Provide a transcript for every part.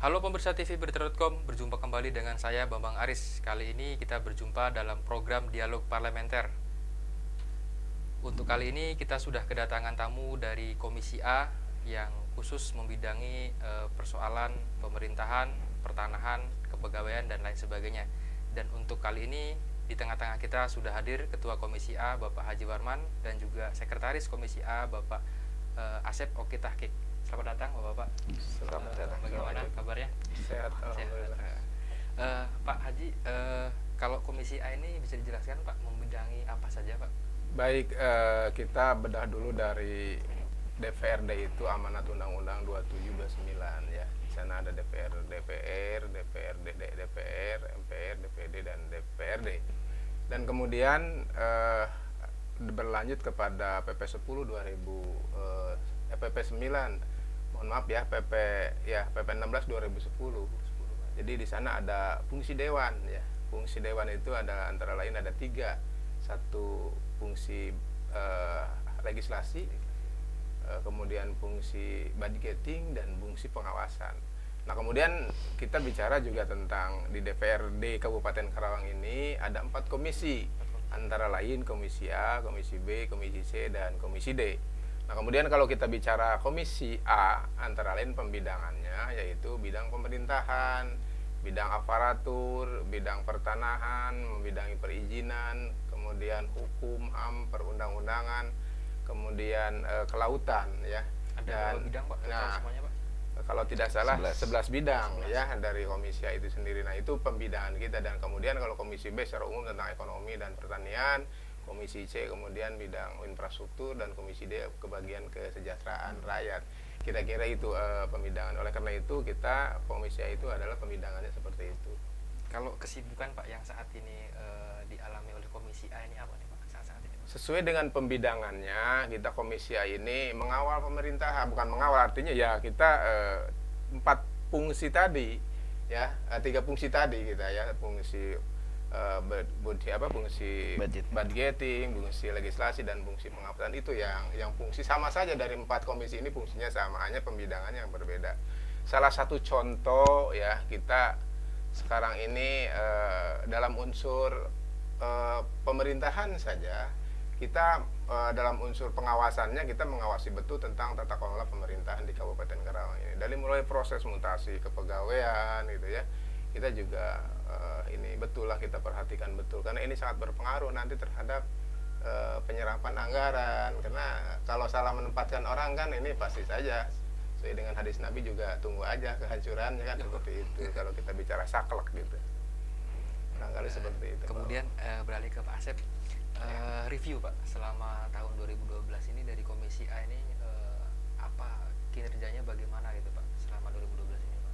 Halo pemirsa TV Berita.com, berjumpa kembali dengan saya Bambang Aris. Kali ini kita berjumpa dalam program Dialog Parlementer. Untuk kali ini kita sudah kedatangan tamu dari Komisi A yang khusus membidangi persoalan pemerintahan, pertanahan, kepegawaian, dan lain sebagainya. Dan untuk kali ini di tengah-tengah kita sudah hadir Ketua Komisi A Bapak Haji Warman dan juga Sekretaris Komisi A Bapak Asep Oki Tahqiq. Selamat datang Bapak-Bapak. Selamat datang. Bagaimana kabarnya? Sehat, alhamdulillah. Pak Haji, kalau Komisi A ini bisa dijelaskan Pak membidangi apa saja Pak? Baik, kita bedah dulu dari DPRD itu amanat Undang-Undang 2729 ya. Di sana ada DPR, DPRD, DPR, MPR, DPD dan DPRD. Dan kemudian berlanjut kepada PP 10 PP 9. Mohon maaf ya, PP 16 2010. Jadi di sana ada fungsi dewan ya. Fungsi dewan itu ada antara lain ada 3. Satu fungsi legislasi, kemudian fungsi budgeting dan fungsi pengawasan. Nah, kemudian kita bicara juga tentang di DPRD Kabupaten Karawang ini ada 4 komisi, antara lain Komisi A, Komisi B, Komisi C, dan Komisi D. Nah, kemudian kalau kita bicara Komisi A, antara lain pembidangannya yaitu bidang pemerintahan, bidang aparatur, bidang pertanahan, membidangi perizinan, kemudian hukum, HAM, perundang-undangan, kemudian kelautan ya. Ada berapa bidang Pak? Semuanya Pak? Kalau tidak salah 11 bidang 11. ya dari Komisi A itu sendiri. Nah, itu pembidangan kita. Dan kemudian kalau Komisi B secara umum tentang ekonomi dan pertanian, Komisi C kemudian bidang infrastruktur, dan Komisi D kebagian kesejahteraan rakyat. Kira-kira itu pembidangan. Oleh karena itu kita Komisi A itu adalah pembidangannya seperti itu. Kalau kesibukan Pak yang saat ini dialami oleh Komisi A ini apa nih Pak saat ini Pak? Sesuai dengan pembidangannya, kita Komisi A ini mengawal pemerintahan, bukan mengawal artinya ya kita 4 fungsi tadi ya, 3 fungsi tadi kita ya, fungsi fungsi budgeting, fungsi legislasi, dan fungsi pengawasan. Itu yang fungsi sama saja dari 4 komisi ini, fungsinya sama, hanya pembidangannya yang berbeda. Salah satu contoh ya, kita sekarang ini dalam unsur pemerintahan saja, kita dalam unsur pengawasannya kita mengawasi betul tentang tata kelola pemerintahan di Kabupaten Karawang ini. Dari mulai proses mutasi kepegawaian gitu ya, kita juga ini betul lah kita perhatikan betul, karena ini sangat berpengaruh nanti terhadap penyerapan anggaran. Karena kalau salah menempatkan orang kan ini pasti saja sesuai dengan hadis Nabi juga tunggu aja kehancurannya kan, seperti itu kalau kita bicara saklek gitu. Kali seperti itu. Kemudian beralih ke Pak Asep, review Pak selama tahun 2012 ini dari Komisi A ini apa kinerjanya, bagaimana gitu Pak selama 2012 ini Pak?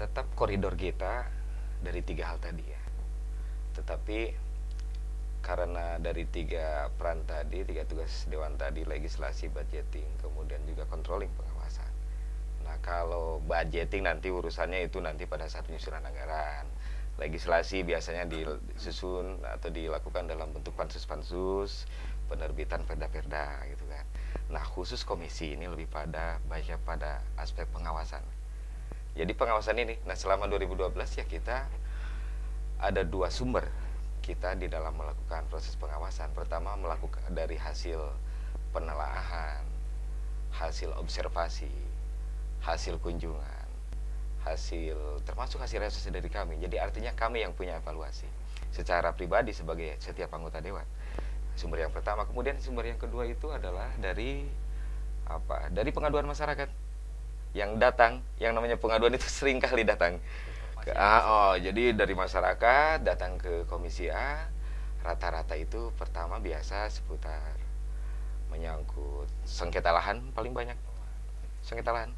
Tetap koridor kita dari 3 hal tadi ya. Tetapi karena dari 3 peran tadi, 3 tugas dewan tadi, legislasi, budgeting, kemudian juga controlling, pengawasan. Nah, kalau budgeting nanti urusannya itu nanti pada saat penyusunan anggaran. Legislasi biasanya disusun atau dilakukan dalam bentuk pansus-pansus, penerbitan perda-perda gitu kan. Nah, khusus komisi ini lebih banyak pada aspek pengawasan. Jadi pengawasan ini, nah selama 2012 ya kita ada 2 sumber kita di dalam melakukan proses pengawasan. Pertama, melakukan dari hasil penelaahan, hasil observasi, hasil kunjungan, termasuk hasil reses dari kami. Jadi artinya kami yang punya evaluasi secara pribadi sebagai setiap anggota dewan. Sumber yang pertama. Kemudian sumber yang kedua itu adalah dari pengaduan masyarakat yang datang. Yang namanya pengaduan itu sering kali datang jadi dari masyarakat datang ke Komisi A. Rata-rata itu pertama biasa seputar menyangkut sengketa lahan, paling banyak sengketa lahan.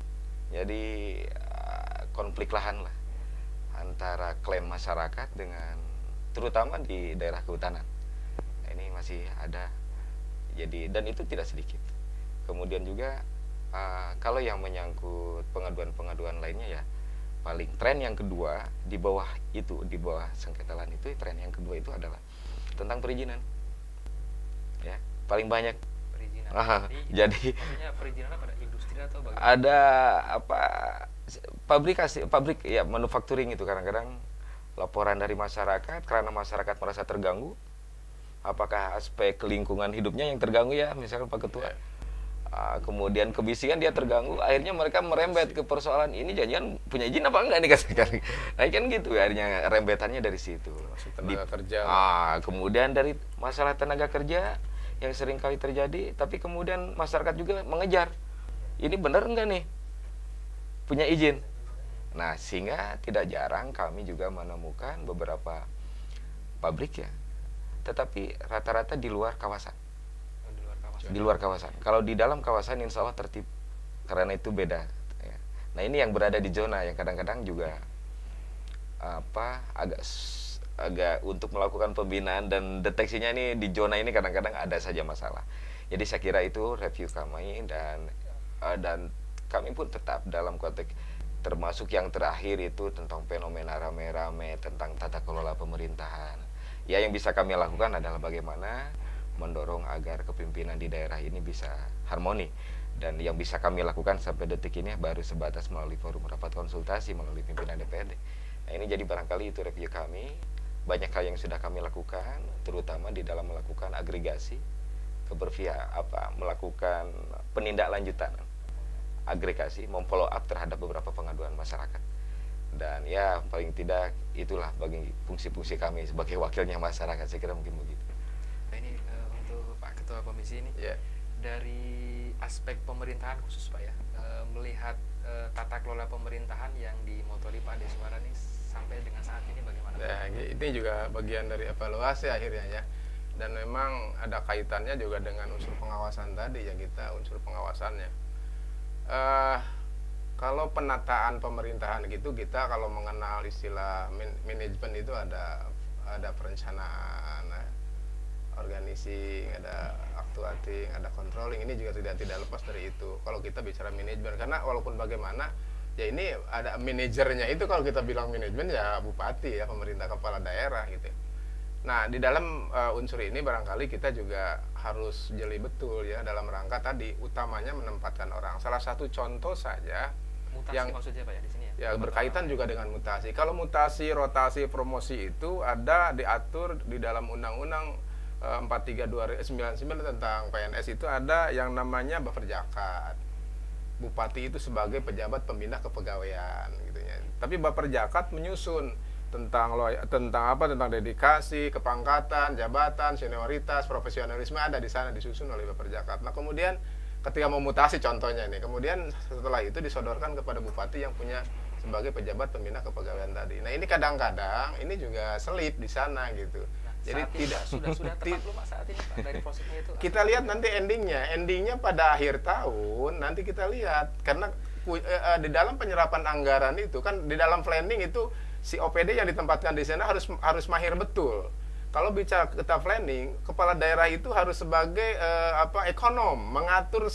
Jadi konflik lahan lah antara klaim masyarakat dengan, terutama di daerah kehutanan. Nah, ini masih ada. Jadi, dan itu tidak sedikit. Kemudian juga kalau yang menyangkut pengaduan-pengaduan lainnya ya, paling tren yang kedua di bawah sengketa lahan itu, tren yang kedua itu adalah tentang perizinan. Ya, paling banyak Jadi maksudnya perizinannya pada industri atau bagaimana? ada apa pabrik ya manufacturing itu kadang-kadang laporan dari masyarakat karena masyarakat merasa terganggu. Apakah aspek lingkungan hidupnya yang terganggu ya, misalkan Pak Ketua. Kemudian kebisingan dia terganggu, akhirnya mereka merembet ke persoalan ini jangan punya izin apa enggak nih katakan. Nah kan gitu akhirnya rembetannya dari situ. Tenaga kerja. Kemudian dari masalah tenaga kerja yang sering kali terjadi, tapi kemudian masyarakat juga mengejar. Ini benar enggak nih punya izin? Nah, sehingga tidak jarang kami juga menemukan beberapa pabrik ya, tetapi rata-rata di luar kawasan. Di luar kawasan. Kalau di dalam kawasan insya Allah tertib, karena itu beda. Ya. Nah ini yang berada di zona yang kadang-kadang juga agak untuk melakukan pembinaan dan deteksinya ini di zona ini kadang-kadang ada saja masalah. Jadi saya kira itu review kami dan kami pun tetap dalam konteks termasuk yang terakhir itu tentang fenomena rame-rame tentang tata kelola pemerintahan. Ya yang bisa kami lakukan adalah bagaimana mendorong agar kepemimpinan di daerah ini bisa harmoni, dan yang bisa kami lakukan sampai detik ini baru sebatas melalui forum rapat konsultasi melalui pimpinan DPRD. Nah ini jadi barangkali itu review kami, banyak hal yang sudah kami lakukan terutama di dalam melakukan agregasi melakukan penindaklanjutan agregasi, memfollow up terhadap beberapa pengaduan masyarakat. Dan ya paling tidak itulah bagi fungsi-fungsi kami sebagai wakilnya masyarakat, saya kira mungkin begitu. Nah ini untuk Pak Ketua Komisi ini dari aspek pemerintahan khusus Pak ya, melihat tata kelola pemerintahan yang dimotori Pak Deswara ini sampai dengan saat ini bagaimana? Nah, ini juga bagian dari evaluasi akhirnya ya, dan memang ada kaitannya juga dengan unsur pengawasan tadi ya, kita unsur pengawasannya. Kalau penataan pemerintahan gitu, kita kalau mengenal istilah manajemen itu ada perencanaan, organizing, ada actuating, ada controlling. Ini juga tidak lepas dari itu kalau kita bicara manajemen, karena walaupun bagaimana ya ini ada manajernya itu, kalau kita bilang manajemen ya bupati ya, pemerintah kepala daerah gitu. Nah di dalam unsur ini barangkali kita juga harus jeli betul ya dalam rangka tadi utamanya menempatkan orang. Salah satu contoh saja mutasi yang maksudnya Pak ya di sini ya. Ya berkaitan juga dengan mutasi. Kalau mutasi, rotasi, promosi itu ada diatur di dalam Undang-Undang 43/99 tentang PNS, itu ada yang namanya buffer zakat. Bupati itu sebagai pejabat pembina kepegawaian gitu ya. Tapi buffer zakat menyusun tentang dedikasi, kepangkatan, jabatan, senioritas, profesionalisme ada di sana disusun oleh buffer zakat. Nah, kemudian ketika memutasi contohnya nih, kemudian setelah itu disodorkan kepada bupati yang punya sebagai pejabat pembina kepegawaian tadi. Nah, ini kadang-kadang ini juga selip di sana gitu. Jadi sudah tepat belum Pak saat ini Pak dari prosesnya itu? Kita lihat nanti endingnya pada akhir tahun nanti kita lihat, karena di dalam penyerapan anggaran itu kan di dalam planning itu si OPD yang ditempatkan di sana harus mahir betul. Kalau bicara kita planning, kepala daerah itu harus sebagai ekonom, mengatur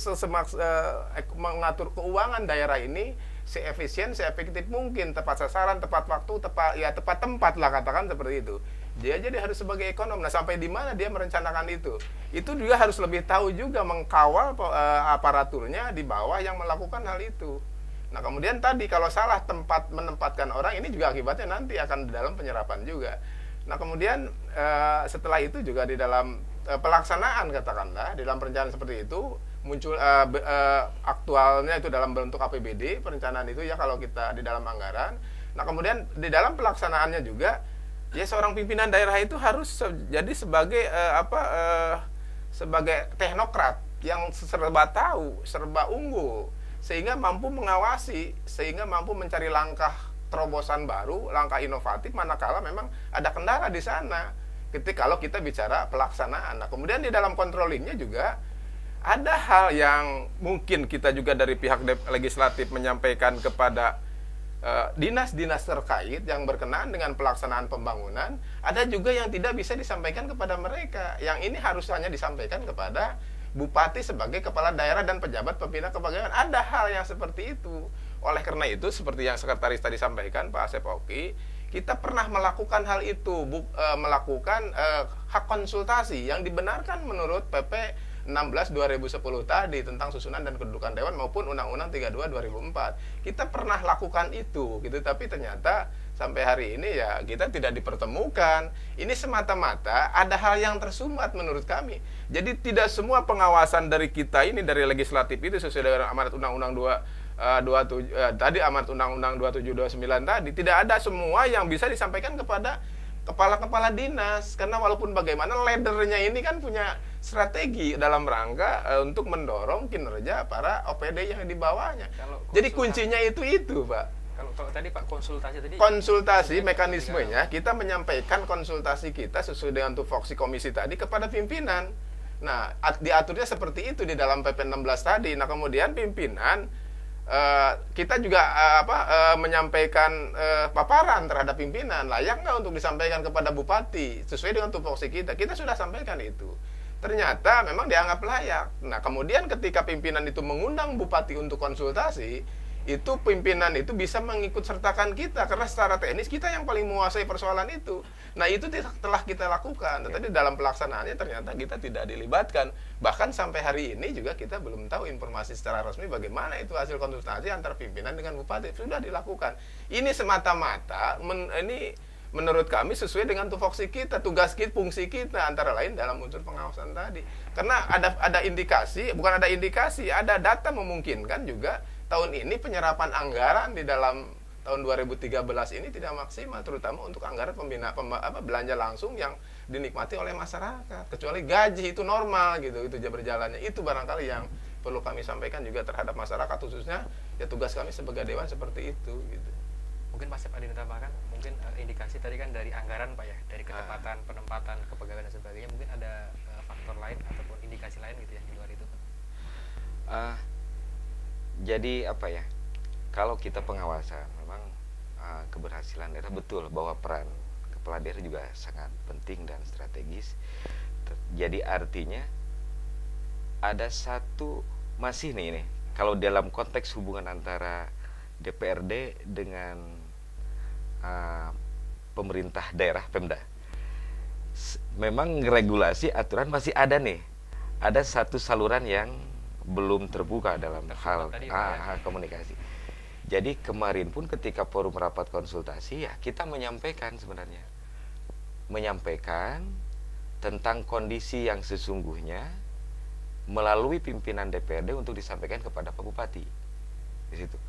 mengatur keuangan daerah ini seefisien, seefektif mungkin, tepat sasaran, tepat waktu, tepat tempat lah katakan seperti itu. Dia jadi harus sebagai ekonom. Nah, sampai di mana dia merencanakan itu? Itu juga harus lebih tahu juga mengkawal aparaturnya di bawah yang melakukan hal itu. Nah, kemudian tadi kalau salah tempat menempatkan orang, ini juga akibatnya nanti akan di dalam penyerapan juga. Nah, kemudian setelah itu juga di dalam pelaksanaan katakanlah, di dalam perencanaan seperti itu muncul aktualnya itu dalam bentuk APBD, perencanaan itu ya kalau kita di dalam anggaran. Nah, kemudian di dalam pelaksanaannya juga ya seorang pimpinan daerah itu harus jadi sebagai sebagai teknokrat yang serba tahu, serba unggul, sehingga mampu mengawasi, sehingga mampu mencari langkah terobosan baru, langkah inovatif manakala memang ada kendala di sana. Kalau kita bicara pelaksanaan. Nah, kemudian di dalam controllingnya juga ada hal yang mungkin kita juga dari pihak legislatif menyampaikan kepada dinas-dinas terkait yang berkenaan dengan pelaksanaan pembangunan, ada juga yang tidak bisa disampaikan kepada mereka. Yang ini harus hanya disampaikan kepada bupati sebagai kepala daerah dan pejabat pembina kepegawaian. Ada hal yang seperti itu. Oleh karena itu, seperti yang sekretaris tadi sampaikan, Pak Asep Oki, kita pernah melakukan hal itu, melakukan hak konsultasi yang dibenarkan menurut PP 16 2010 tadi tentang susunan dan kedudukan dewan maupun Undang-Undang 32 2004. Kita pernah lakukan itu gitu, tapi ternyata sampai hari ini ya kita tidak dipertemukan. Ini semata-mata ada hal yang tersumbat menurut kami. Jadi tidak semua pengawasan dari kita ini, dari legislatif itu sesuai dengan amanat Undang-Undang 27 tadi, amanat Undang-Undang 2729 tadi, tidak ada semua yang bisa disampaikan kepada kepala-kepala dinas, karena walaupun bagaimana leadernya ini kan punya strategi dalam rangka untuk mendorong kinerja para OPD yang di bawahnya. Jadi kuncinya itu Pak. Kalau tadi Pak konsultasi konsultasi mekanismenya kita menyampaikan konsultasi kita sesuai dengan tupoksi komisi tadi kepada pimpinan. Nah, diaturnya seperti itu di dalam PP 16 tadi. Nah, kemudian pimpinan kita juga menyampaikan paparan terhadap pimpinan, layak nggak untuk disampaikan kepada bupati sesuai dengan tupoksi kita. Kita sudah sampaikan itu. Ternyata memang dianggap layak. Nah, kemudian ketika pimpinan itu mengundang bupati untuk konsultasi, itu pimpinan itu bisa mengikut sertakan kita karena secara teknis kita yang paling menguasai persoalan itu. Nah, itu telah kita lakukan, tetapi dalam pelaksanaannya ternyata kita tidak dilibatkan. Bahkan sampai hari ini juga kita belum tahu informasi secara resmi bagaimana itu hasil konsultasi antar pimpinan dengan bupati. Sudah dilakukan. Ini semata-mata ini menurut kami sesuai dengan tupoksi kita, tugas kita, fungsi kita, antara lain dalam unsur pengawasan tadi. Karena ada indikasi, bukan ada indikasi, ada data memungkinkan juga tahun ini penyerapan anggaran di dalam tahun 2013 ini tidak maksimal, terutama untuk anggaran belanja langsung yang dinikmati oleh masyarakat. Kecuali gaji itu normal gitu, itu berjalannya. Itu barangkali yang perlu kami sampaikan juga terhadap masyarakat, khususnya ya tugas kami sebagai dewan seperti itu gitu. Mungkin Pak Sep ada yang ditambahkan, mungkin indikasi tadi kan dari anggaran Pak ya, dari ketepatan penempatan kepegawaian dan sebagainya, mungkin ada faktor lain ataupun indikasi lain gitu ya di luar itu Pak. Jadi apa ya, kalau kita pengawasan memang keberhasilan daerah, betul bahwa peran kepala daerah juga sangat penting dan strategis. Jadi artinya ada satu masih nih kalau dalam konteks hubungan antara DPRD dengan pemerintah daerah Pemda, memang regulasi aturan masih ada nih, ada satu saluran yang belum terbuka dalam hal komunikasi. Jadi kemarin pun ketika forum rapat konsultasi ya kita menyampaikan tentang kondisi yang sesungguhnya melalui pimpinan DPRD untuk disampaikan kepada Pak Bupati di situ.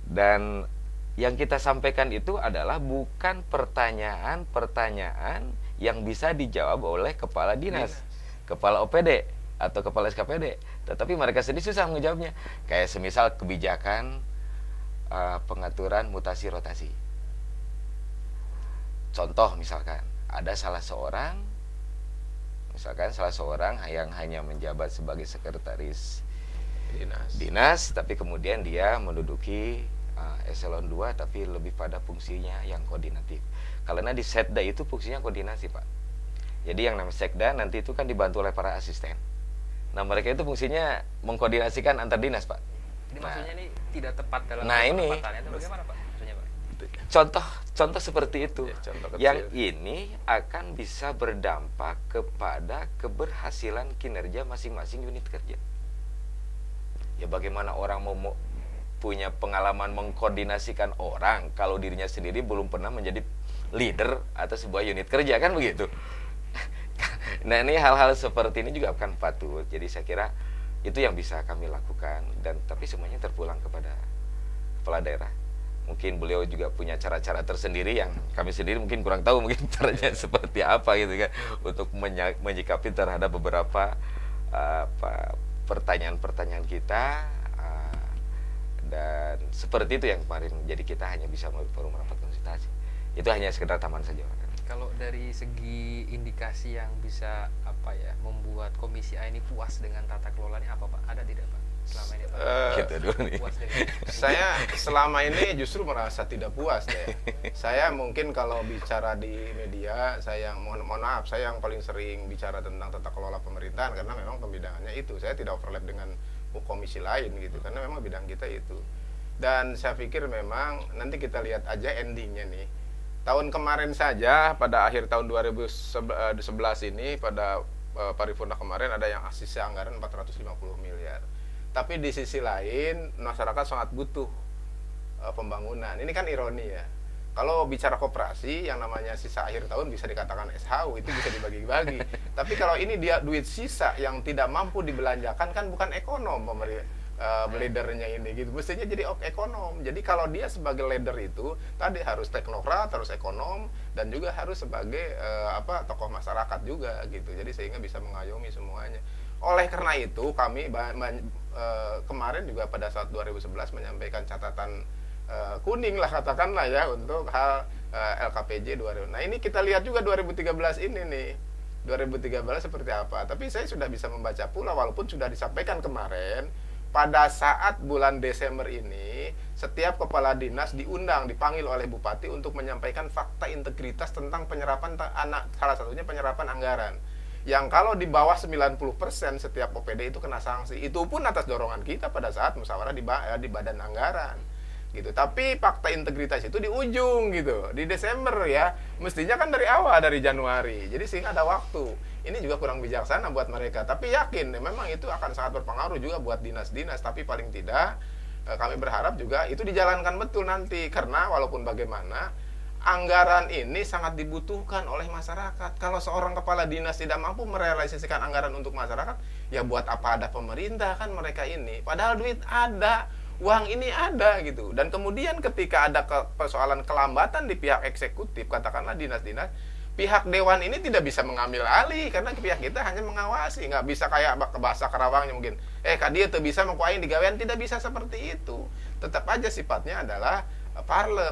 Dan yang kita sampaikan itu adalah bukan pertanyaan yang bisa dijawab oleh kepala dinas, kepala OPD atau kepala SKPD, tetapi mereka sendiri susah menjawabnya. Kayak semisal kebijakan pengaturan mutasi rotasi. Contoh misalkan ada salah seorang yang hanya menjabat sebagai sekretaris dinas, tapi kemudian dia menduduki eselon 2 tapi lebih pada fungsinya yang koordinatif. Karena di Setda itu fungsinya koordinasi Pak. Jadi yang namanya Sekda nanti itu kan dibantu oleh para asisten. Nah, mereka itu fungsinya mengkoordinasikan antar dinas, Pak. Jadi maksudnya ini tidak tepat dalam penempatannya itu bagaimana, Pak? Maksudnya, Pak? Contoh seperti itu. Ya, yang ini akan bisa berdampak kepada keberhasilan kinerja masing-masing unit kerja. Ya bagaimana orang mau punya pengalaman mengkoordinasikan orang kalau dirinya sendiri belum pernah menjadi leader atau sebuah unit kerja, kan begitu. Nah, ini hal-hal seperti ini juga akan patut. Jadi saya kira itu yang bisa kami lakukan, dan tapi semuanya terpulang kepada kepala daerah. Mungkin beliau juga punya cara-cara tersendiri yang kami sendiri mungkin kurang tahu mungkin caranya seperti apa gitu kan, untuk menyikapi terhadap beberapa pertanyaan-pertanyaan kita, dan seperti itu yang kemarin. Jadi kita hanya bisa melalui forum rapat konsultasi. Itu hanya sekedar taman saja. Kalau dari segi indikasi yang bisa membuat Komisi A ini puas dengan tata kelolanya apa Pak? Ada tidak Pak? Selama ini Pak? Kita dulu nih. Saya selama ini justru merasa tidak puas deh. Saya mungkin kalau bicara di media, saya mohon maaf, saya yang paling sering bicara tentang tata kelola pemerintahan karena memang pembidangannya itu. Saya tidak overlap dengan komisi lain gitu karena memang bidang kita itu. Dan saya pikir memang nanti kita lihat aja endingnya nih. Tahun kemarin saja pada akhir tahun 2011 ini pada paripurna kemarin ada yang sisa anggaran 450 miliar. Tapi di sisi lain masyarakat sangat butuh pembangunan. Ini kan ironi ya. Kalau bicara koperasi yang namanya sisa akhir tahun bisa dikatakan SHU, itu bisa dibagi-bagi. Tapi kalau ini dia duit sisa yang tidak mampu dibelanjakan, kan bukan ekonom leadernya ini gitu. Mestinya jadi ekonom. Jadi kalau dia sebagai leader itu tadi harus teknokrat, harus ekonom, dan juga harus sebagai tokoh masyarakat juga gitu. Jadi sehingga bisa mengayomi semuanya. Oleh karena itu kami kemarin juga pada saat 2011 menyampaikan catatan kuning lah katakanlah ya untuk hal LKPJ 2000. Nah ini kita lihat juga 2013 ini nih. 2013 seperti apa. Tapi saya sudah bisa membaca pula walaupun sudah disampaikan kemarin. Pada saat bulan Desember ini, setiap kepala dinas dipanggil oleh bupati untuk menyampaikan fakta integritas tentang penyerapan salah satunya penyerapan anggaran. Yang kalau di bawah 90% setiap OPD itu kena sanksi. Itu pun atas dorongan kita pada saat musyawarah di badan anggaran. Gitu. Tapi fakta integritas itu di ujung gitu, di Desember ya. Mestinya kan dari awal, dari Januari. Jadi sehingga ada waktu. Ini juga kurang bijaksana buat mereka. Tapi yakin memang itu akan sangat berpengaruh juga buat dinas-dinas. Tapi paling tidak kami berharap juga itu dijalankan betul nanti. Karena walaupun bagaimana anggaran ini sangat dibutuhkan oleh masyarakat. Kalau seorang kepala dinas tidak mampu merealisasikan anggaran untuk masyarakat, ya buat apa ada pemerintah kan mereka ini. Padahal duit ada, uang ini ada gitu. Dan kemudian ketika ada persoalan kelambatan di pihak eksekutif, katakanlah dinas-dinas, pihak dewan ini tidak bisa mengambil alih karena pihak kita hanya mengawasi, nggak bisa kayak bahasa Karawangnya mungkin. Dia tuh bisa mengkuain digawean, tidak bisa seperti itu. Tetap aja sifatnya adalah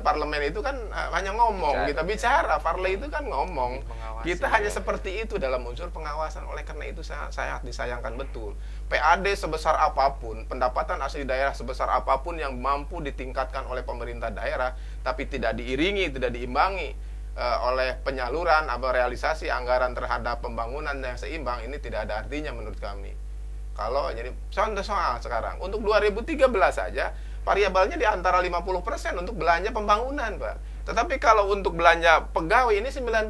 parlemen itu kan hanya ngomong, kita bicara. Parle itu kan ngomong. Mengawasi, kita hanya seperti itu dalam unsur pengawasan. Oleh karena itu sangat disayangkan betul. PAD sebesar apapun, pendapatan asli daerah sebesar apapun yang mampu ditingkatkan oleh pemerintah daerah, tapi tidak diiringi, tidak diimbangi oleh penyaluran atau realisasi anggaran terhadap pembangunan yang seimbang, ini tidak ada artinya menurut kami. Kalau jadi contoh soal sekarang untuk 2013 saja variabelnya di antara 50% untuk belanja pembangunan, Pak. Tetapi kalau untuk belanja pegawai ini 90%.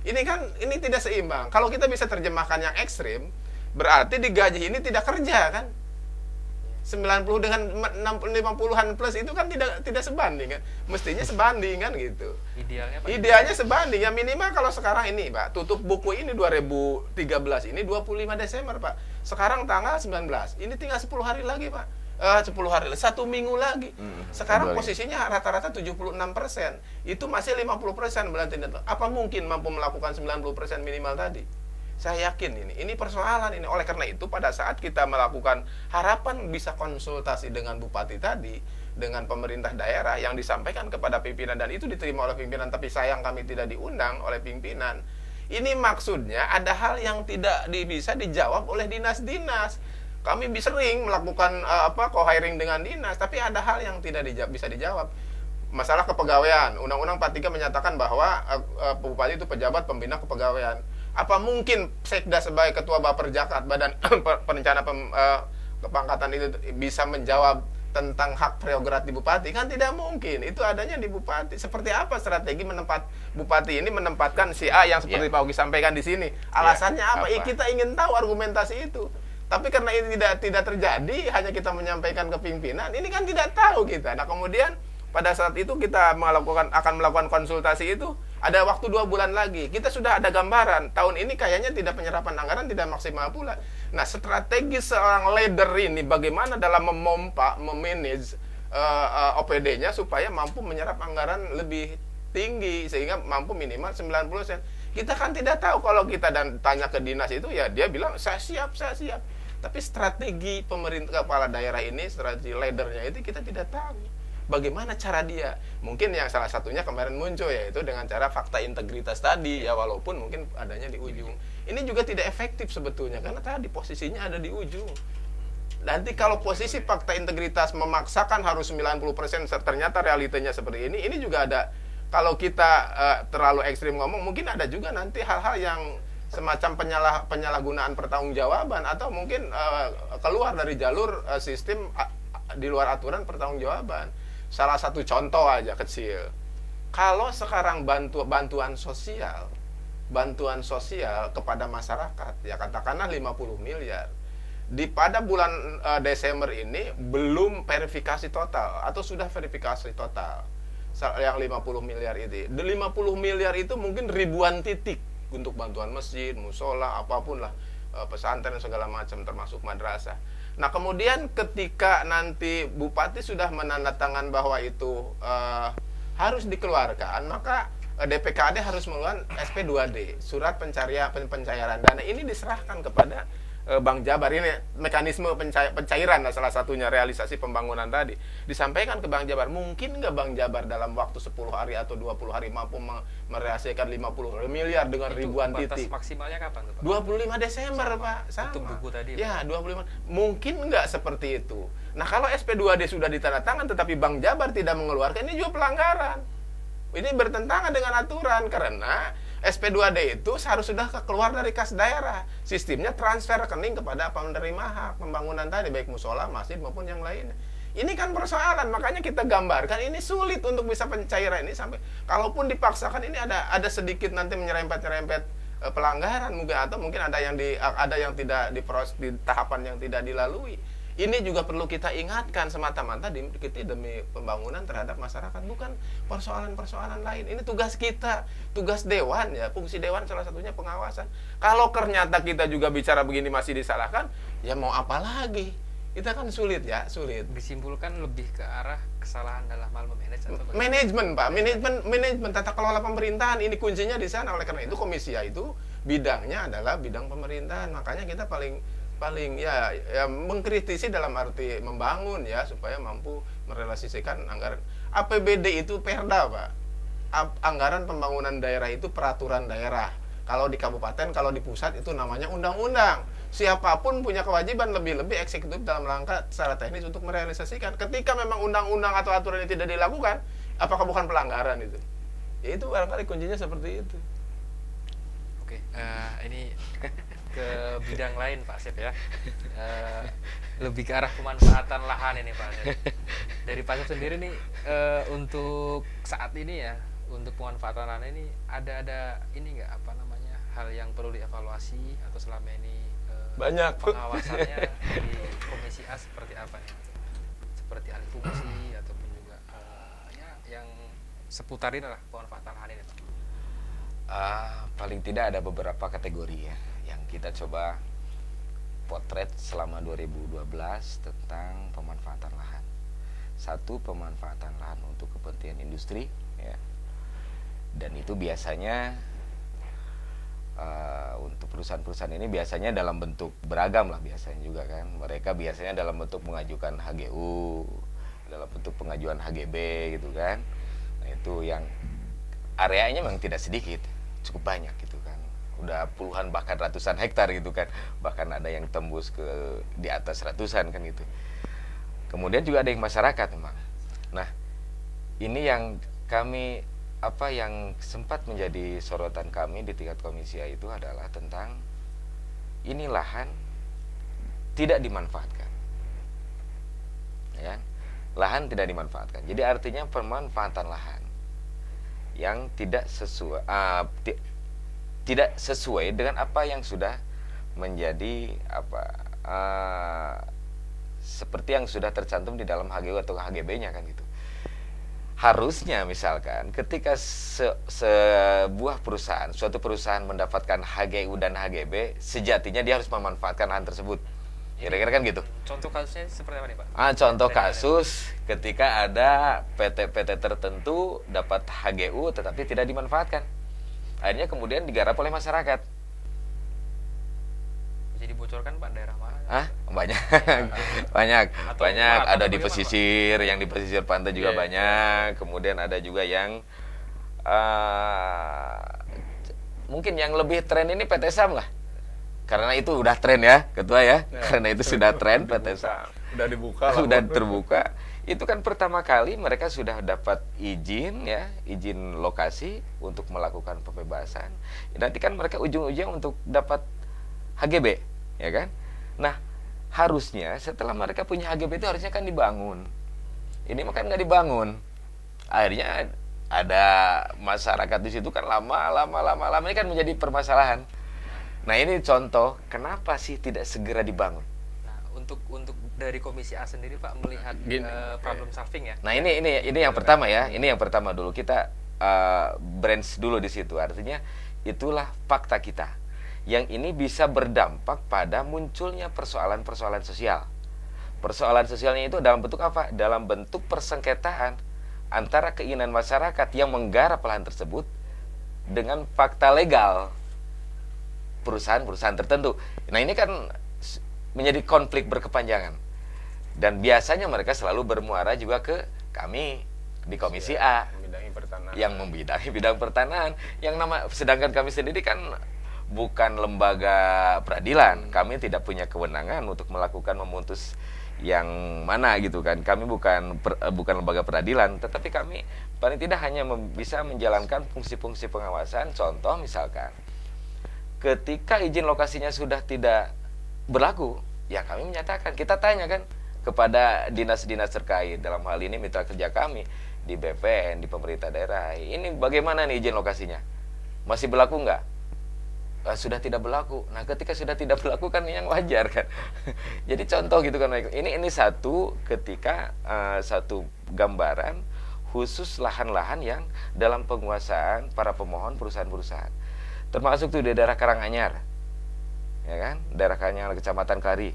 Ini tidak seimbang. Kalau kita bisa terjemahkan yang ekstrim, berarti di gaji ini tidak kerja kan? 90 dengan 50-an plus itu kan tidak sebanding kan. Mestinya sebanding kan gitu. Idealnya sebanding. Ya minimal kalau sekarang ini, Pak, tutup buku ini 2013 ini 25 Desember, Pak. Sekarang tanggal 19. Ini tinggal 10 hari lagi, Pak. 10 hari lagi, 1 minggu lagi. Sekarang posisinya rata-rata 76%. Itu masih 50% berarti. Apa mungkin mampu melakukan 90% minimal tadi? Saya yakin ini persoalan ini. Oleh karena itu pada saat kita melakukan harapan bisa konsultasi dengan bupati tadi, dengan pemerintah daerah yang disampaikan kepada pimpinan dan itu diterima oleh pimpinan, tapi sayang kami tidak diundang oleh pimpinan. Ini maksudnya ada hal yang tidak bisa dijawab oleh dinas-dinas. Kami sering melakukan co-hiring dengan dinas, tapi ada hal yang tidak bisa dijawab. Masalah kepegawaian, Undang-Undang 43 menyatakan bahwa bupati itu pejabat pembina kepegawaian. Apa mungkin Sekda sebagai ketua Baperjakat, Badan Perencana Kepangkatan itu bisa menjawab tentang hak prerogatif bupati? Kan tidak mungkin. Itu adanya di bupati. Seperti apa strategi bupati ini menempatkan si A yang seperti Pak Ugi sampaikan di sini? Alasannya apa? Kita ingin tahu argumentasi itu. Tapi karena ini tidak terjadi, hanya kita menyampaikan ke pimpinan, ini kan tidak tahu kita. Nah kemudian pada saat itu kita akan melakukan konsultasi itu, ada waktu 2 bulan lagi. Kita sudah ada gambaran. Tahun ini kayaknya tidak penyerapan anggaran tidak maksimal pula. Nah, strategi seorang leader ini bagaimana dalam memanage OPD-nya supaya mampu menyerap anggaran lebih tinggi sehingga mampu minimal 90%. Kita kan tidak tahu. Kalau kita tanya ke dinas itu ya dia bilang saya siap. Tapi strategi pemerintah kepala daerah ini, strategi leadernya itu kita tidak tahu. Bagaimana cara dia? Mungkin yang salah satunya kemarin muncul yaitu dengan cara fakta integritas tadi ya, walaupun mungkin adanya di ujung. Ini juga tidak efektif sebetulnya karena tadi posisinya ada di ujung. Nanti kalau posisi fakta integritas memaksakan harus 90%, ternyata realitanya seperti ini juga ada. Kalau kita terlalu ekstrim ngomong, mungkin ada juga nanti hal-hal yang semacam penyalahgunaan pertanggungjawaban atau mungkin keluar dari jalur sistem di luar aturan pertanggungjawaban. Salah satu contoh aja kecil. Kalau sekarang bantuan sosial bantuan sosial kepada masyarakat, ya katakanlah 50 miliar. Pada bulan Desember ini belum verifikasi total atau sudah verifikasi total yang 50 miliar itu. Di 50 miliar itu mungkin ribuan titik untuk bantuan masjid, musola, apapun lah, pesantren segala macam termasuk madrasah. Nah, kemudian ketika nanti bupati sudah menandatangan bahwa itu harus dikeluarkan, maka DPKAD harus mengeluarkan SP2D, surat pencairan dana. Ini diserahkan kepada Bank Jabar. Ini mekanisme pencairan salah satunya realisasi pembangunan tadi. Disampaikan ke Bank Jabar, mungkin nggak Bank Jabar dalam waktu 10 hari atau 20 hari mampu merealisasikan 50 miliar dengan itu ribuan titik. Batas maksimalnya kapan tuh, Pak? 25 Desember, Pak. Sama. Untuk buku tadi. Ya, 25. Mungkin nggak seperti itu. Nah, kalau SP2D sudah ditandatangan tetapi Bank Jabar tidak mengeluarkan, ini juga pelanggaran. Ini bertentangan dengan aturan karena SP2D itu harus sudah keluar dari kas daerah. Sistemnya transfer rekening kepada penerima hak pembangunan tadi, baik musola, masjid maupun yang lainnya. Ini kan persoalan, makanya kita gambarkan ini sulit untuk bisa pencairan ini sampai kalaupun dipaksakan ini ada sedikit nanti menyerempet-nyerempet pelanggaran mungkin, atau mungkin ada yang tidak diproses di tahapan yang tidak dilalui. Ini juga perlu kita ingatkan semata-mata demi pembangunan terhadap masyarakat, bukan persoalan-persoalan lain. Ini tugas kita, tugas dewan ya, fungsi dewan salah satunya pengawasan. Kalau ternyata kita juga bicara begini masih disalahkan, ya mau apa lagi? Kita kan sulit ya, sulit. Disimpulkan lebih ke arah kesalahan dalam hal memanage atau bagaimana? Manajemen, Pak, manajemen tata kelola pemerintahan, ini kuncinya di sana. Oleh karena itu komisi A itu bidangnya adalah bidang pemerintahan. Makanya kita paling ya mengkritisi dalam arti membangun ya, supaya mampu merealisasikan anggaran. APBD itu perda, Pak. Anggaran pembangunan daerah itu peraturan daerah. Kalau di kabupaten, kalau di pusat itu namanya undang-undang. Siapapun punya kewajiban lebih-lebih eksekutif dalam rangka secara teknis untuk merealisasikan. Ketika memang undang-undang atau aturan itu tidak dilakukan, apakah bukan pelanggaran itu? Ya itu barangkali kuncinya seperti itu. Oke, ini ke bidang lain Pak Asep ya, lebih ke arah pemanfaatan lahan ini Pak Asep. Dari Pak Asep sendiri nih, untuk saat ini ya, untuk pemanfaatan lahan ini ada ini nggak apa namanya hal yang perlu dievaluasi atau selama ini banyak pengawasannya di Komisi A seperti apa nih? Seperti alih fungsi ataupun juga ya yang seputar ini lah pemanfaatan lahan ini Pak. Paling tidak ada beberapa kategori ya yang kita coba potret selama 2012 tentang pemanfaatan lahan. Satu, pemanfaatan lahan untuk kepentingan industri ya. Dan itu biasanya untuk perusahaan-perusahaan ini biasanya dalam bentuk beragam lah biasanya juga kan. Mereka biasanya dalam bentuk mengajukan HGU, dalam bentuk pengajuan HGB gitu kan. Nah, itu yang areanya memang tidak sedikit, cukup banyak gitu kan. Udah puluhan bahkan ratusan hektar gitu kan. Bahkan ada yang tembus ke di atas ratusan kan gitu. Kemudian juga ada yang masyarakat memang. Nah, ini yang kami yang sempat menjadi sorotan kami di tingkat komisi A itu adalah tentang ini lahan tidak dimanfaatkan. Ya. Lahan tidak dimanfaatkan. Jadi artinya pemanfaatan lahan yang tidak sesuai dengan apa yang sudah menjadi seperti yang sudah tercantum di dalam HGU atau HGB-nya kan gitu. Harusnya misalkan ketika sebuah perusahaan, suatu perusahaan mendapatkan HGU dan HGB, sejatinya dia harus memanfaatkan lahan tersebut. Kira-kira kan gitu. Contoh kasusnya seperti apa nih Pak? Contoh kasus ketika ada PT-PT tertentu dapat HGU tetapi tidak dimanfaatkan. Akhirnya kemudian digarap oleh masyarakat. Jadi bocorkan Pak daerah mana? Banyak. banyak ada di pesisir, yang di pesisir pantai juga banyak. Kemudian ada juga yang mungkin yang lebih tren ini PT SAM lah. Karena itu udah tren ya, Ketua ya. Karena itu sudah tren PT SAM. Udah dibuka lah. Sudah terbuka. Itu kan pertama kali mereka sudah dapat izin ya, izin lokasi untuk melakukan pembebasan. Nanti kan mereka ujung-ujung untuk dapat HGB, ya kan? Nah, harusnya setelah mereka punya HGB itu harusnya kan dibangun. Ini kan nggak dibangun. Akhirnya ada masyarakat di situ kan lama ini kan menjadi permasalahan. Nah ini contoh kenapa sih tidak segera dibangun. Nah, untuk dari Komisi A sendiri Pak melihat problem solving ya. Nah ini yang pertama ya, ini yang pertama dulu kita branch dulu di situ. Artinya itulah fakta kita. Yang ini bisa berdampak pada munculnya persoalan-persoalan sosial. Persoalan sosialnya itu dalam bentuk apa? Dalam bentuk persengketaan antara keinginan masyarakat yang menggarap lahan tersebut dengan fakta legal perusahaan-perusahaan tertentu. Nah ini kan menjadi konflik berkepanjangan. Dan biasanya mereka selalu bermuara juga ke kami di Komisi A yang membidangi bidang pertanahan. Sedangkan kami sendiri kan bukan lembaga peradilan. Kami tidak punya kewenangan untuk melakukan memutus yang mana gitu kan. Kami bukan lembaga peradilan, tetapi kami paling tidak hanya bisa menjalankan fungsi-fungsi pengawasan. Contoh misalkan ketika izin lokasinya sudah tidak berlaku, ya kami menyatakan, kita tanya kan kepada dinas-dinas terkait, dalam hal ini mitra kerja kami di BPN, di pemerintah daerah, ini bagaimana nih izin lokasinya, masih berlaku nggak? Sudah tidak berlaku. Nah ketika sudah tidak berlaku kan yang wajar kan. Jadi contoh gitu kan, ini satu ketika satu gambaran khusus lahan-lahan yang dalam penguasaan para pemohon perusahaan-perusahaan, termasuk tuh di daerah Karanganyar, ya kan, daerah Karanganyar Kecamatan Kari,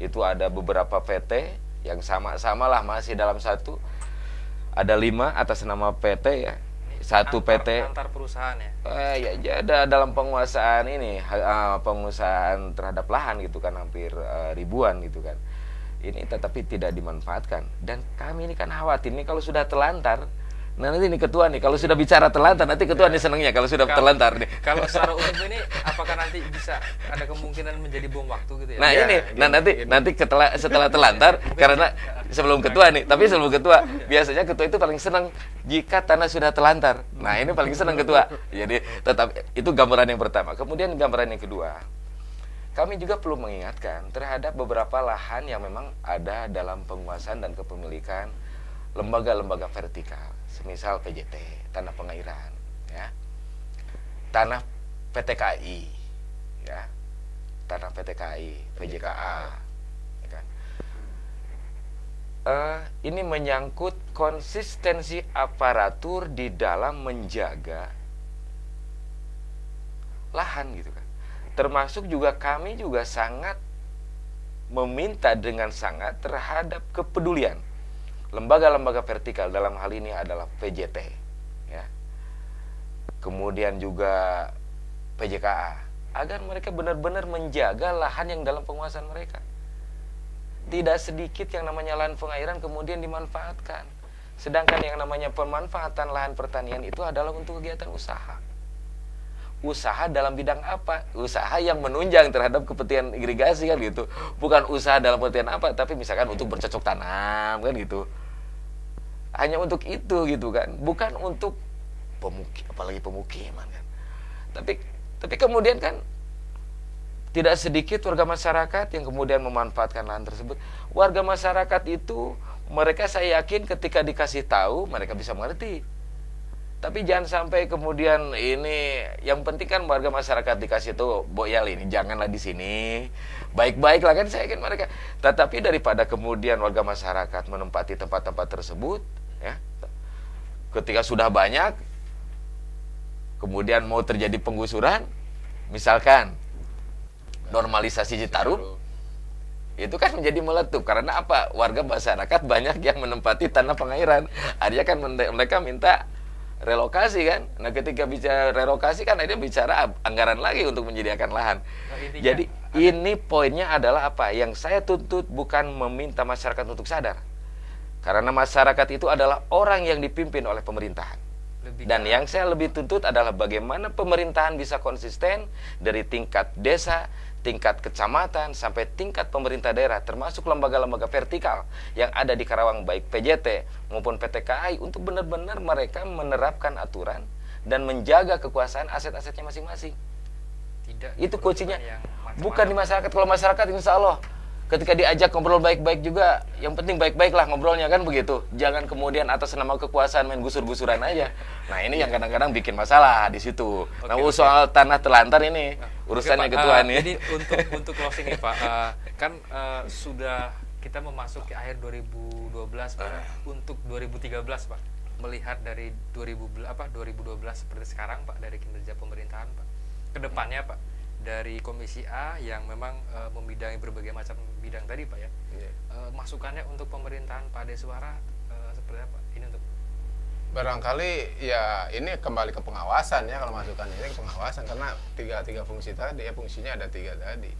itu ada beberapa PT yang sama-sama lah masih dalam satu, ada 5 atas nama PT ya. Satu PT antar perusahaan ya. Ya ada dalam penguasaan ini penguasaan terhadap lahan gitu kan, hampir ribuan gitu kan. Ini tetapi tidak dimanfaatkan. Dan kami ini kan khawatir nih kalau sudah terlantar. Nah nanti ini ketua nih kalau sudah bicara terlantar, nanti ketua nih senengnya kalau sudah terlantar nih. Kalau secara umum ini apakah nanti bisa ada kemungkinan menjadi bom waktu gitu ya? Nah nanti setelah terlantar, karena sebelum ketua nih, tapi sebelum ketua biasanya ketua itu paling senang jika tanah sudah terlantar. Nah ini paling senang ketua. Jadi tetap itu gambaran yang pertama. Kemudian gambaran yang kedua, kami juga perlu mengingatkan terhadap beberapa lahan yang memang ada dalam penguasaan dan kepemilikan lembaga-lembaga vertikal, semisal PJT, tanah pengairan, ya, tanah PT KAI, ya, tanah PT KAI, PJKA, ya kan. Ini menyangkut konsistensi aparatur di dalam menjaga lahan gitu kan. Termasuk juga kami juga sangat meminta dengan sangat terhadap kepedulian lembaga-lembaga vertikal, dalam hal ini adalah PJT, ya. Kemudian juga PJKA, agar mereka benar-benar menjaga lahan yang dalam penguasaan mereka. Tidak sedikit yang namanya lahan pengairan kemudian dimanfaatkan. Sedangkan yang namanya pemanfaatan lahan pertanian itu adalah untuk kegiatan usaha. Usaha dalam bidang apa? Usaha yang menunjang terhadap kepentingan irigasi kan gitu. Bukan usaha dalam pengertian apa, tapi misalkan untuk bercocok tanam kan gitu. Hanya untuk itu gitu kan, bukan untuk apalagi pemukiman kan. Tapi kemudian kan tidak sedikit warga masyarakat yang kemudian memanfaatkan lahan tersebut. Warga masyarakat itu mereka saya yakin ketika dikasih tahu mereka bisa mengerti. Tapi jangan sampai kemudian ini, yang penting kan warga masyarakat dikasih tahu, Boyal ini janganlah di sini. Baik-baiklah kan saya yakin mereka. Tetapi daripada kemudian warga masyarakat menempati tempat-tempat tersebut, ya. Ketika sudah banyak kemudian mau terjadi penggusuran, misalkan normalisasi Citarum, itu kan menjadi meletup. Karena apa? Warga masyarakat banyak yang menempati tanah pengairan. Artinya kan mereka minta relokasi kan. Nah ketika bicara relokasi kan akhirnya bicara anggaran lagi untuk menyediakan lahan. Jadi ini poinnya adalah apa? Yang saya tuntut bukan meminta masyarakat untuk sadar. Karena masyarakat itu adalah orang yang dipimpin oleh pemerintahan. Dan yang saya lebih tuntut adalah bagaimana pemerintahan bisa konsisten dari tingkat desa, tingkat kecamatan, sampai tingkat pemerintah daerah, termasuk lembaga-lembaga vertikal yang ada di Karawang, baik PJT maupun PT KAI, untuk benar-benar mereka menerapkan aturan dan menjaga kekuasaan aset-asetnya masing-masing. Itu kuncinya. Bukan di masyarakat. Kalau masyarakat insya Allah ketika diajak ngobrol baik-baik juga, yang penting baik-baik lah ngobrolnya kan begitu. Jangan kemudian atas nama kekuasaan main gusur-gusuran aja. Nah ini yang kadang-kadang bikin masalah di situ. Nah soal tanah telantar ini urusannya Pak, ketua nih. Jadi untuk closing nih Pak, kan sudah kita memasuki akhir 2012 Pak, untuk 2013 Pak, melihat dari 2012 seperti sekarang Pak, dari kinerja pemerintahan Pak, kedepannya Pak, dari Komisi A yang memang membidangi berbagai macam bidang tadi Pak ya, masukannya untuk pemerintahan Pak Deswara seperti apa? Ini untuk barangkali ya ini kembali ke pengawasan ya, kalau masukan ini ke pengawasan, karena tiga fungsi tadi ya, fungsinya ada 3 tadi.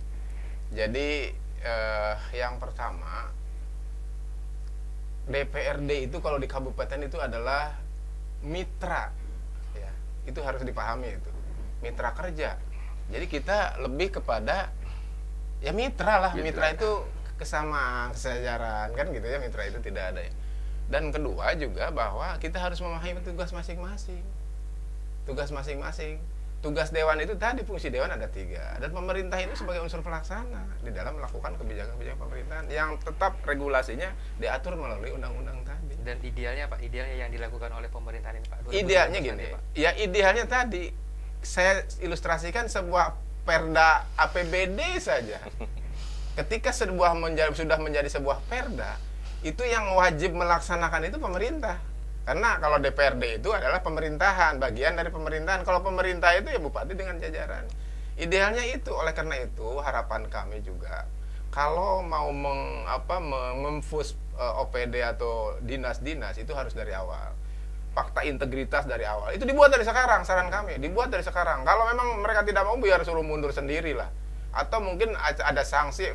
Jadi yang pertama, DPRD itu kalau di kabupaten itu adalah mitra ya, itu harus dipahami, itu mitra kerja. Jadi kita lebih kepada ya mitra lah, mitra itu kesamaan, kesejaran kan gitu ya, mitra itu tidak ada ya. Dan kedua juga bahwa kita harus memahami tugas masing-masing. Tugas masing-masing. Tugas dewan itu tadi, fungsi dewan ada 3, dan pemerintah itu sebagai unsur pelaksana di dalam melakukan kebijakan-kebijakan pemerintahan yang tetap regulasinya diatur melalui undang-undang tadi. dan idealnya Pak, idealnya yang dilakukan oleh pemerintahan ini Pak. Idealnya gini, Pak. ya idealnya tadi saya ilustrasikan sebuah perda APBD saja. Ketika sudah menjadi sebuah perda, itu yang wajib melaksanakan itu pemerintah. Karena kalau DPRD itu adalah pemerintahan, bagian dari pemerintahan. Kalau pemerintah itu ya bupati dengan jajaran. Idealnya itu. Oleh karena itu harapan kami juga, kalau mau menginfus OPD atau dinas-dinas itu harus dari awal. Fakta integritas dari awal. Itu dibuat dari sekarang, saran kami. Dibuat dari sekarang. Kalau memang mereka tidak mau, biar suruh mundur sendirilah. Atau mungkin ada sanksi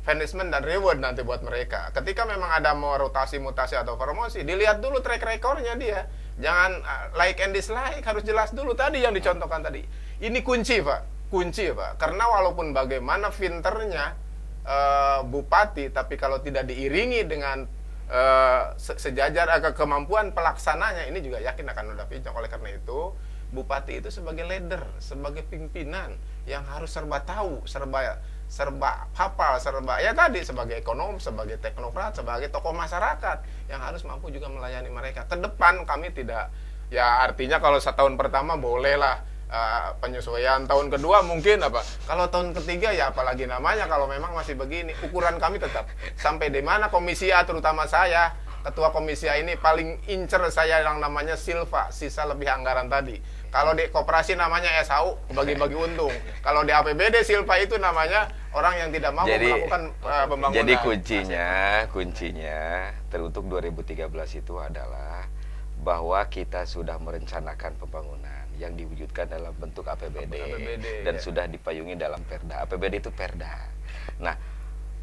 punishment dan reward nanti buat mereka. Ketika memang ada mau rotasi, mutasi atau promosi, dilihat dulu track recordnya dia. Jangan like and dislike, harus jelas dulu tadi yang dicontohkan tadi. Ini kunci Pak, kunci Pak. Karena walaupun bagaimana pinternya bupati, tapi kalau tidak diiringi dengan sejajar kemampuan pelaksananya, ini juga yakin akan udah pincang. Oleh karena itu bupati itu sebagai leader, sebagai pimpinan yang harus serba tahu, serba hafal, serba ya tadi, sebagai ekonom, sebagai teknokrat, sebagai tokoh masyarakat yang harus mampu juga melayani mereka. Ke depan kami tidak, ya artinya kalau setahun pertama bolehlah penyesuaian, tahun kedua mungkin kalau tahun ketiga ya apalagi namanya, kalau memang masih begini. Ukuran kami tetap sampai di mana Komisi A, terutama saya ketua Komisi A ini paling incer saya yang namanya silva, sisa lebih anggaran tadi. Kalau di koperasi namanya SHU, bagi-bagi untung. Kalau di APBD silva itu namanya orang yang tidak mau melakukan pembangunan. Jadi kuncinya teruntuk 2013 itu adalah bahwa kita sudah merencanakan pembangunan yang diwujudkan dalam bentuk APBD dan sudah dipayungi dalam perda. APBD itu perda. Nah,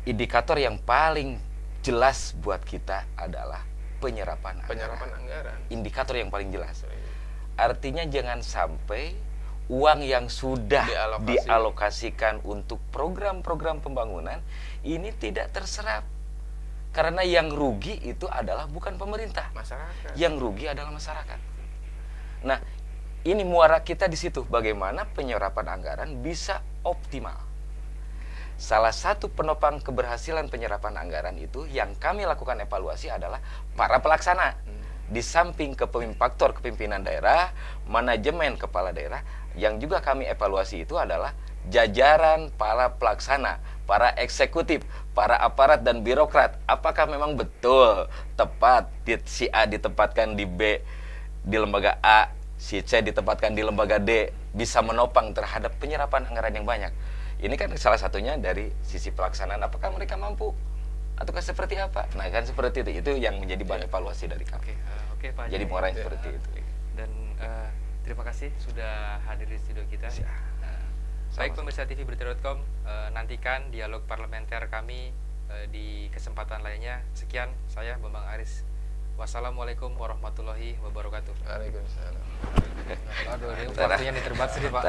indikator yang paling jelas buat kita adalah penyerapan anggaran. Indikator yang paling jelas. Artinya jangan sampai uang yang sudah dialokasikan untuk program-program pembangunan ini tidak terserap. Karena yang rugi itu adalah bukan pemerintah. Masyarakat. Yang rugi adalah masyarakat. Nah, ini muara kita di situ, bagaimana penyerapan anggaran bisa optimal. Salah satu penopang keberhasilan penyerapan anggaran itu yang kami lakukan evaluasi adalah para pelaksana. Di samping faktor kepemimpinan daerah, manajemen kepala daerah, yang juga kami evaluasi itu adalah jajaran para pelaksana, para eksekutif, para aparat dan birokrat. Apakah memang betul tepat si A ditempatkan di B di lembaga A, si C ditempatkan di lembaga D, bisa menopang terhadap penyerapan anggaran yang banyak. Ini kan salah satunya dari sisi pelaksanaan, apakah mereka mampu ataukah seperti apa. Nah kan seperti itu yang menjadi bahan evaluasi dari kami. Oke, Pak. Jadi muara seperti itu. Dan terima kasih sudah hadir di studio kita. Baik pemirsa TV Berita.com, nantikan dialog parlementer kami di kesempatan lainnya. Sekian, saya Bambang Aris. Wassalamualaikum warahmatullahi wabarakatuh. Waalaikumsalam. Aduh, ini waktunya diterbatas nih Pak.